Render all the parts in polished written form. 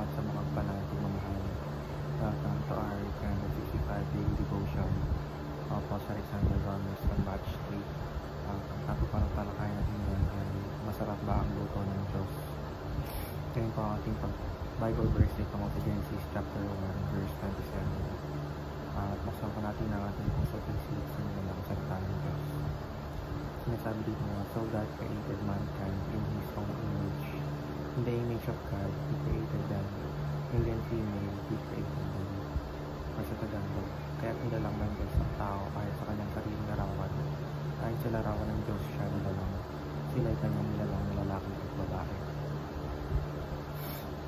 at sa mga banal na pagmamahal. Welcome to our 365 daily devotion of Pastor Alexander Gomez on March 3. Ang ating talakayan natin ngayon ay masarap ba ang luto ng Diyos? Ngayon po ang ating Bible verse ay tungkol sa Genesis chapter 1 verse 27. At buksan po natin ang ating puso at isip sa mga ng salita ng Diyos. Sinasabi dito na, so God created mankind in His own image. In the image of God, He created them. Male and female, He created them. Or sa Tagalog, kaya nilalang ng Diyos ang tao ayon sa kanyang sariling larawan. Ayon sa larawan ng Diyos siya nilalang. Sila ay kanyang nilalang na lalaki at babae.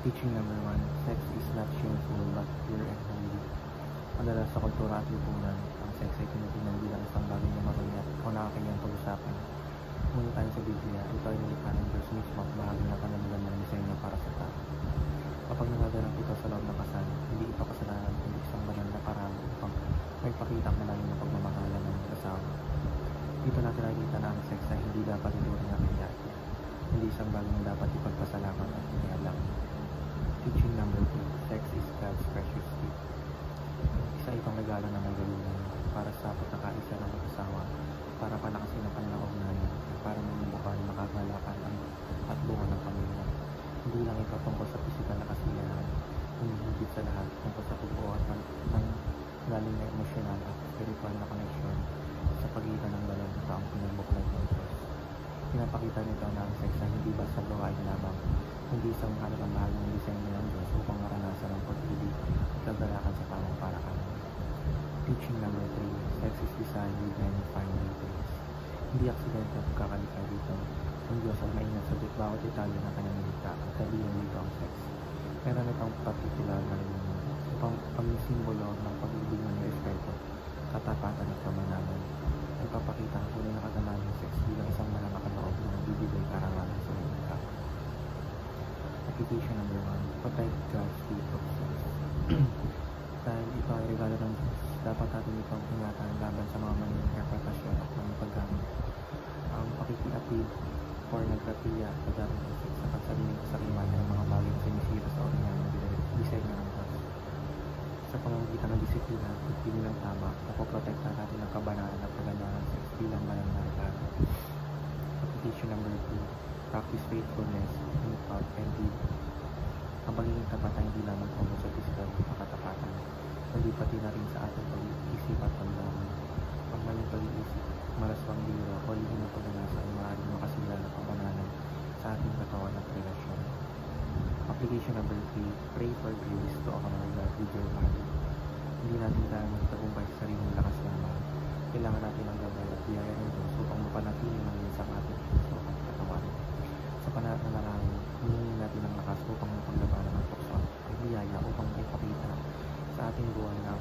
Teaching number 1, sex is not shameful but pure and holy. Madalas sa kultura at lipunan, ang sex ay tinitingnan bilang isang bagay na marunat o nakakayang pag-usapan. Ngunit tayo sa Biblia, ito ay nilikha ng Diyos mismo at bahagi ng kanilang ng disenyo para sa tao. Kapag nagaganap ito sa loob ng kasal, hindi ito kasalanan kundi isang banal na paraan upang may pakita ang malalim na pagmamahalan ng asawa. Dito natin nakikita na ang sex ay hindi dapat ituring na kanyati. Hindi isang bagay na dapat ipagpasalamat at inialang. Teaching number 2, sex is God's precious gift. Isa itong regalo ng nagalunan para sa pagkakaisa ng mag-asawa, para palakasin ang kanilang ugnayan, para mamubukan, makagalakan at buo ng pamilya. Hindi lang ito tungkol sa pisikal na kasiyahan, hindi higit sa lahat tungkol sa pagbuo ng galing na emosyonal at spiritual na koneksyon sa pagitan ng dalawang taong pinabuklay ng Diyos. Pinapakita nito na ang sex ay hindi basta gawain lamang, hindi isang mahalagang bahagi ng disenyo ng Diyos upang maranasan ang pag-ibig at kagalakan sa tamang paraan. Teaching number 3, sex is designed with many fine details. Hindi aksidente ang pagkakalikha dito. Ang Diyos ay maingat sa bawat detalye ng kanyang nilikha at kabilang dito ang sex. Meron itong particular na linya upang pag-simbolo ng pag-ibig ng respeto, katapatan at kamanalan. Nagpapakita ang tunay na kagandahan ng sex bilang isang malakaloob na nagbibigay karangalan sa nilikha. Application number 1, protect God's gift of sex. Dahil ito ay regalo ng Diyos, dapat natin itong ingatan laban sa mga maling interpretasyon at mga paggamit. Ang pakikiapid or nagkatiya sa dami ng sex sa pagsalinig sa iman ay mga bagay na sinisira sa ordinary na disenyo ng Diyos. Sa pamamagitan ng disiplina at pagpili ng tama, napoprotekta natin ang kabanalan at kagandahan ng sex bilang banal na regalo. Application number 2, practice faithfulness in thought and deed. Ang pagiging tapat ay hindi lamang tungkol sa pisikal na katapatan, kundi pati na rin sa ating pag-iisip at pagdaman. Ang maling pag-iisip, maraswang biro o lihim na pag-anasa ay maaaring makasila ng kabanalan sa ating katawan at relasyon. Application number 3, pray for grace to honor God with your body. Hindi natin kailangan magtagumpay sa sariling lakas lamang. Kailangan natin ang gabay at biyaya ng Diyos upang mapanatili ng sa ating puso at katawan. Sa pananalangin, hinihingi natin ang lakas upang mapaglabanan ng tukso at biyaya upang maipakita sa ating buhay na